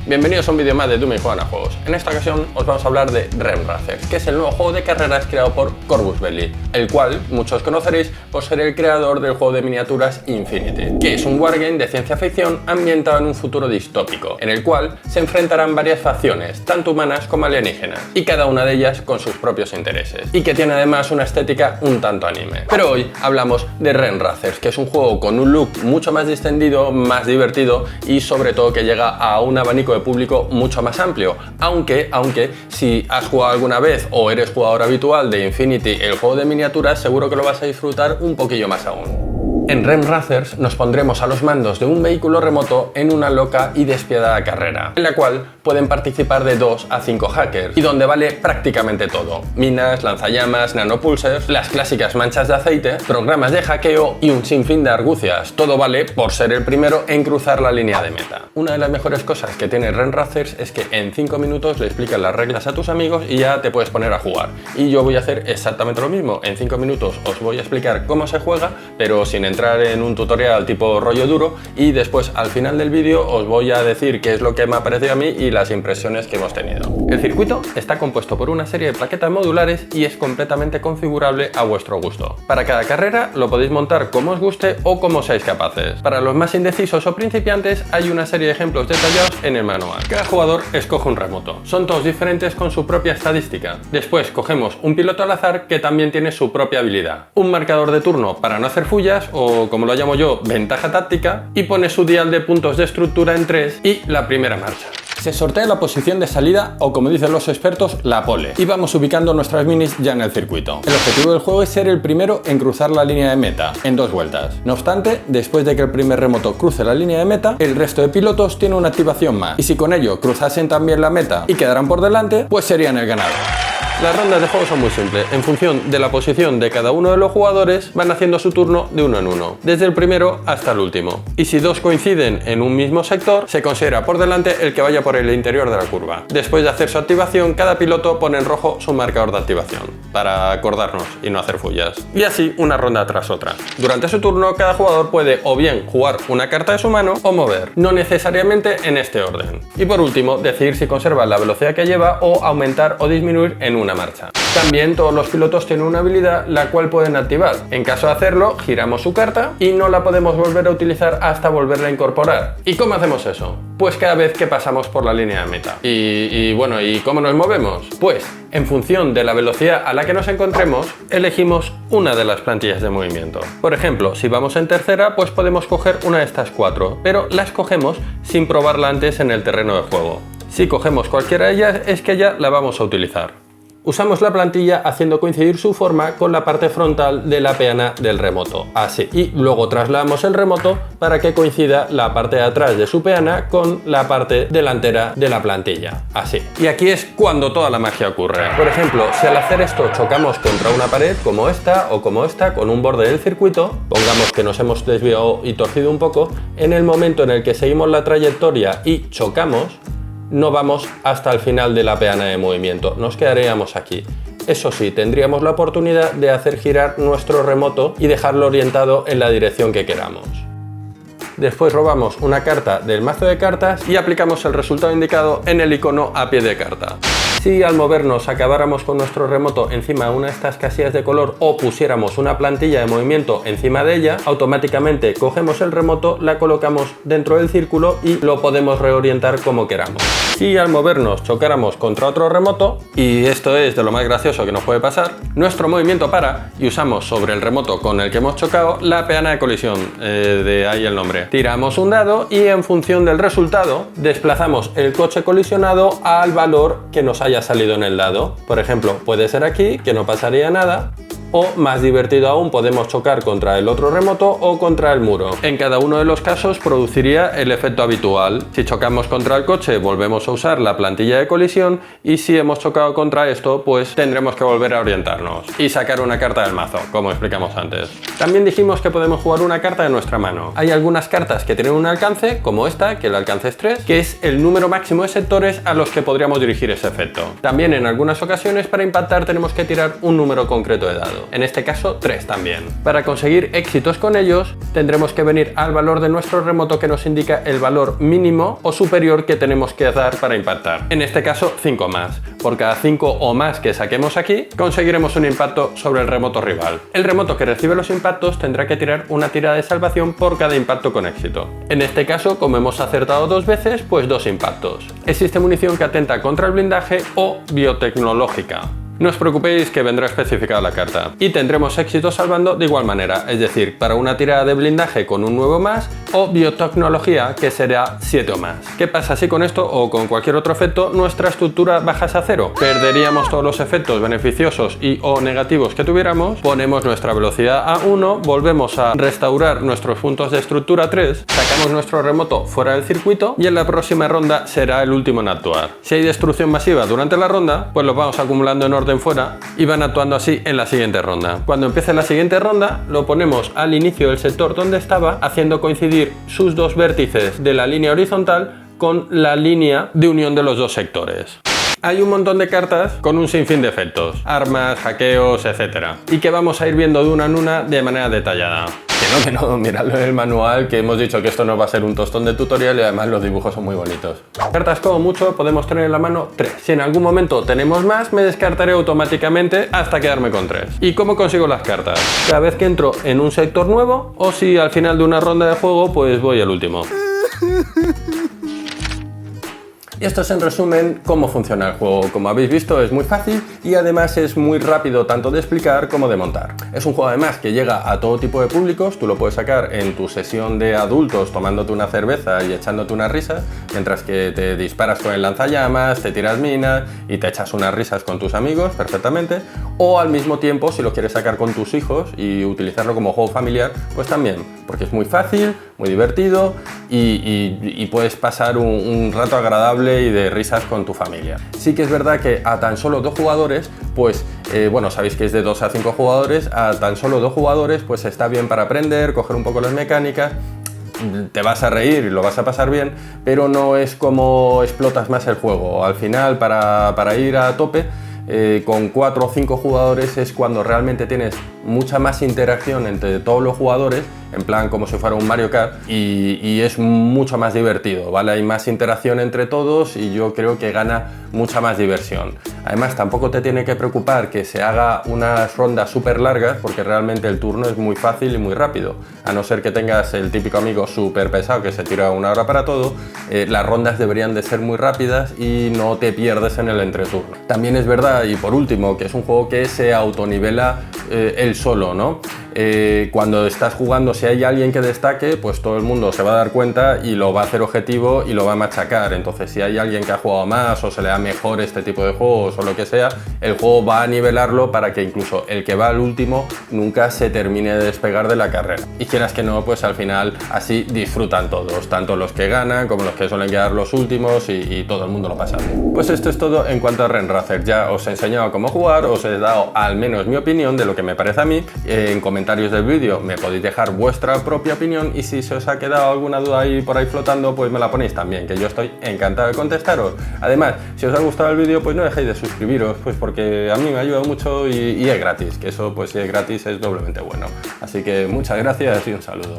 Bienvenidos a un vídeo más de Dumi Juegan a Juegos. En esta ocasión os vamos a hablar de Rem Racers, que es el nuevo juego de carreras creado por Corvus Belli, el cual muchos conoceréis por ser el creador del juego de miniaturas Infinity, que es un wargame de ciencia ficción ambientado en un futuro distópico, en el cual se enfrentarán varias facciones, tanto humanas como alienígenas, y cada una de ellas con sus propios intereses, y que tiene además una estética un tanto anime. Pero hoy hablamos de Rem Racers, que es un juego con un look mucho más distendido, más divertido y sobre todo que llega a un abanico de público mucho más amplio, aunque si has jugado alguna vez o eres jugador habitual de Infinity, el juego de miniaturas, seguro que lo vas a disfrutar un poquillo más aún. En Rem Racers nos pondremos a los mandos de un vehículo remoto en una loca y despiadada carrera, en la cual pueden participar de 2 a 5 hackers, y donde vale prácticamente todo: minas, lanzallamas, nanopulsers, las clásicas manchas de aceite, programas de hackeo y un sinfín de argucias. Todo vale por ser el primero en cruzar la línea de meta. Una de las mejores cosas que tiene Rem Racers es que en 5 minutos le explicas las reglas a tus amigos y ya te puedes poner a jugar. Y yo voy a hacer exactamente lo mismo. En 5 minutos os voy a explicar cómo se juega, pero sin entrar en un tutorial tipo rollo duro, y después al final del vídeo os voy a decir qué es lo que me ha parecido a mí y las impresiones que hemos tenido. El circuito está compuesto por una serie de plaquetas modulares y es completamente configurable a vuestro gusto. Para cada carrera lo podéis montar como os guste o como seáis capaces. Para los más indecisos o principiantes hay una serie de ejemplos detallados en el manual. Cada jugador escoge un remoto. Son todos diferentes con su propia estadística. Después cogemos un piloto al azar que también tiene su propia habilidad, un marcador de turno para no hacer fullas, o como lo llamo yo, ventaja táctica, y pone su dial de puntos de estructura en 3 y la primera marcha. Se sortea la posición de salida, o como dicen los expertos, la pole, y vamos ubicando nuestras minis ya en el circuito. El objetivo del juego es ser el primero en cruzar la línea de meta, en 2 vueltas. No obstante, después de que el primer remoto cruce la línea de meta, el resto de pilotos tiene una activación más, y si con ello cruzasen también la meta y quedaran por delante, pues serían el ganador. Las rondas de juego son muy simples. En función de la posición de cada uno de los jugadores, van haciendo su turno de uno en uno, desde el primero hasta el último. Y si 2 coinciden en un mismo sector, se considera por delante el que vaya por el interior de la curva. Después de hacer su activación, cada piloto pone en rojo su marcador de activación, para acordarnos y no hacer fullas. Y así una ronda tras otra. Durante su turno, cada jugador puede o bien jugar una carta de su mano o mover, no necesariamente en este orden. Y por último, decidir si conserva la velocidad que lleva o aumentar o disminuir en una marcha. También todos los pilotos tienen una habilidad la cual pueden activar. En caso de hacerlo, giramos su carta y no la podemos volver a utilizar hasta volverla a incorporar. ¿Y cómo hacemos eso? Pues cada vez que pasamos por la línea de meta. Bueno, ¿y cómo nos movemos? Pues en función de la velocidad a la que nos encontremos, elegimos una de las plantillas de movimiento. Por ejemplo, si vamos en tercera, pues podemos coger una de estas 4, pero las cogemos sin probarla antes en el terreno de juego. Si cogemos cualquiera de ellas, es que ya la vamos a utilizar. Usamos la plantilla haciendo coincidir su forma con la parte frontal de la peana del remoto, así. Y luego trasladamos el remoto para que coincida la parte de atrás de su peana con la parte delantera de la plantilla, así. Y aquí es cuando toda la magia ocurre. Por ejemplo, si al hacer esto chocamos contra una pared como esta o como esta, con un borde del circuito, pongamos que nos hemos desviado y torcido un poco, en el momento en el que seguimos la trayectoria y chocamos, no vamos hasta el final de la peana de movimiento, nos quedaríamos aquí. Eso sí, tendríamos la oportunidad de hacer girar nuestro remoto y dejarlo orientado en la dirección que queramos. Después robamos una carta del mazo de cartas y aplicamos el resultado indicado en el icono a pie de carta. Si al movernos acabáramos con nuestro remoto encima de una de estas casillas de color o pusiéramos una plantilla de movimiento encima de ella, automáticamente cogemos el remoto, la colocamos dentro del círculo y lo podemos reorientar como queramos. Si al movernos chocáramos contra otro remoto, y esto es de lo más gracioso que nos puede pasar, nuestro movimiento para y usamos sobre el remoto con el que hemos chocado la peana de colisión, de ahí el nombre. Tiramos un dado y en función del resultado desplazamos el coche colisionado al valor que nos haya salido en el dado. Por ejemplo, puede ser aquí, que no pasaría nada, o más divertido aún, podemos chocar contra el otro remoto o contra el muro. En cada uno de los casos produciría el efecto habitual. Si chocamos contra el coche, volvemos a usar la plantilla de colisión, y si hemos chocado contra esto, pues tendremos que volver a orientarnos y sacar una carta del mazo, como explicamos antes. También dijimos que podemos jugar una carta de nuestra mano. Hay algunas cartas que tienen un alcance, como esta, que el alcance es 3, que es el número máximo de sectores a los que podríamos dirigir ese efecto. También en algunas ocasiones para impactar tenemos que tirar un número concreto de dados. rápido, en este caso 3 también. Para conseguir éxitos con ellos, tendremos que venir al valor de nuestro remoto que nos indica el valor mínimo o superior que tenemos que dar para impactar. En este caso 5 más. Por cada 5 o más que saquemos aquí, conseguiremos un impacto sobre el remoto rival. El remoto que recibe los impactos tendrá que tirar una tirada de salvación por cada impacto con éxito. En este caso, como hemos acertado 2 veces, pues 2 impactos. Existe munición que atenta contra el blindaje o biotecnológica. No os preocupéis que vendrá especificada la carta. Y tendremos éxito salvando de igual manera, es decir, para una tirada de blindaje con un 9 más o biotecnología que será 7 o más. ¿Qué pasa si con esto o con cualquier otro efecto nuestra estructura bajase a 0? Perderíamos todos los efectos beneficiosos y o negativos que tuviéramos, ponemos nuestra velocidad a 1, volvemos a restaurar nuestros puntos de estructura 3, sacamos nuestro remoto fuera del circuito y en la próxima ronda será el último en actuar. Si hay destrucción masiva durante la ronda, pues los vamos acumulando en orden fuera y van actuando así en la siguiente ronda. Cuando empiece la siguiente ronda, lo ponemos al inicio del sector donde estaba, haciendo coincidir sus 2 vértices de la línea horizontal con la línea de unión de los 2 sectores. Hay un montón de cartas con un sinfín de efectos, armas, hackeos, etc. Y que vamos a ir viendo de una en una de manera detallada. Que no, miradlo en el manual, que hemos dicho que esto no va a ser un tostón de tutorial y además los dibujos son muy bonitos. Cartas como mucho podemos tener en la mano 3. Si en algún momento tenemos más, me descartaré automáticamente hasta quedarme con 3. ¿Y cómo consigo las cartas? Cada vez que entro en un sector nuevo o si al final de una ronda de juego pues voy al último. Y esto es en resumen cómo funciona el juego. Como habéis visto es muy fácil y además es muy rápido tanto de explicar como de montar. Es un juego además que llega a todo tipo de públicos, tú lo puedes sacar en tu sesión de adultos tomándote una cerveza y echándote unas risas, mientras que te disparas con el lanzallamas, te tiras minas y te echas unas risas con tus amigos perfectamente, o al mismo tiempo si lo quieres sacar con tus hijos y utilizarlo como juego familiar, pues también, porque es muy fácil, muy divertido y puedes pasar un rato agradable y de risas con tu familia. Sí que es verdad que a tan solo 2 jugadores, pues bueno, sabéis que es de 2 a 5 jugadores, a tan solo 2 jugadores pues está bien para aprender, coger un poco las mecánicas, te vas a reír y lo vas a pasar bien, pero no es como explotas más el juego. Al final, para ir a tope, con 4 o 5 jugadores es cuando realmente tienes mucha más interacción entre todos los jugadores, en plan como si fuera un Mario Kart, y es mucho más divertido, ¿vale? Hay más interacción entre todos y yo creo que gana mucha más diversión. Además, tampoco te tiene que preocupar que se haga unas rondas súper largas, porque realmente el turno es muy fácil y muy rápido. A no ser que tengas el típico amigo súper pesado que se tira 1 hora para todo, las rondas deberían de ser muy rápidas y no te pierdes en el entreturno. También es verdad, y por último, que es un juego que se autonivela él solo, ¿no? Cuando estás jugando, si hay alguien que destaque, pues todo el mundo se va a dar cuenta y lo va a hacer objetivo y lo va a machacar. Entonces, si hay alguien que ha jugado más o se le da mejor este tipo de juegos o lo que sea, el juego va a nivelarlo para que incluso el que va al último nunca se termine de despegar de la carrera. Y quieras que no, pues al final así disfrutan todos, tanto los que ganan como los que suelen quedar los últimos y todo el mundo lo pasa bien. Pues esto es todo en cuanto a Renracer. Ya os he enseñado cómo jugar, os he dado al menos mi opinión de lo que me parece a mí. En comentarios del vídeo me podéis dejar vuestra propia opinión y si se os ha quedado alguna duda ahí por ahí flotando, pues me la ponéis también, que yo estoy encantado de contestaros. Además, si os ha gustado el vídeo, pues no dejéis de suscribiros, pues porque a mí me ha ayudado mucho y es gratis, que eso pues si es gratis es doblemente bueno. Así que muchas gracias y un saludo.